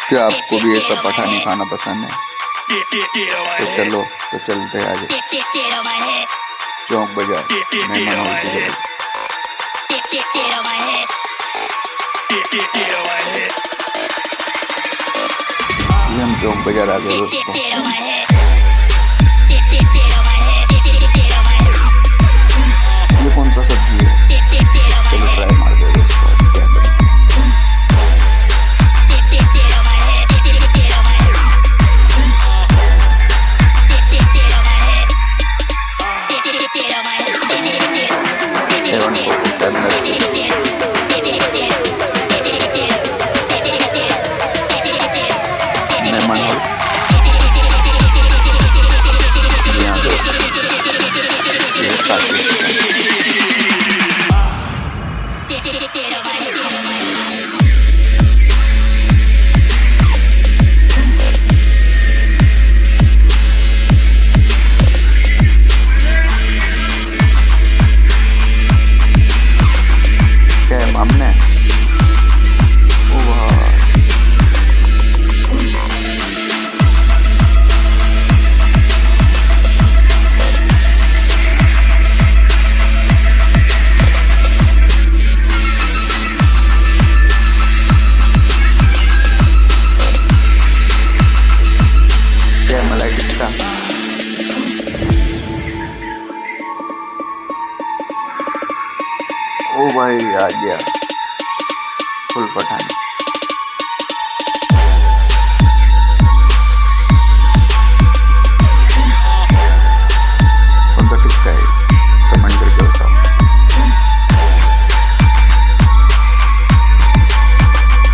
क्या आपको भी ऐसा पठानी खाना पसंद है? तो चलो तो चलते हैं आगे चौक बाजार मेहमान हॉल की तरफ। ये हम चौक बाजार आ गए दोस्तों। ये कौन सा सब्जी है? चलो ट्राई मार दो दोस्तों। क्या करें? मेहमान हॉल यहाँ पे ये साकिर क्या है मामने? ओ वाह, क्या है मलाई टिक्का? ओ भाई आ गया फुल पठानी। कौन सा टिक्का है कमेंट करके बताओ।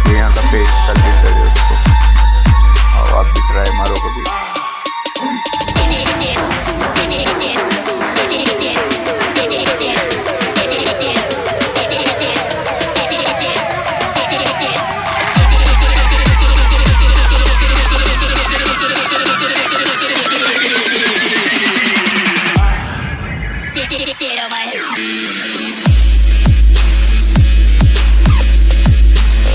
ये यहाँ का पेस्ट डिश है दोस्तों, और आप भी ट्राई मारो कभी। Get on my head.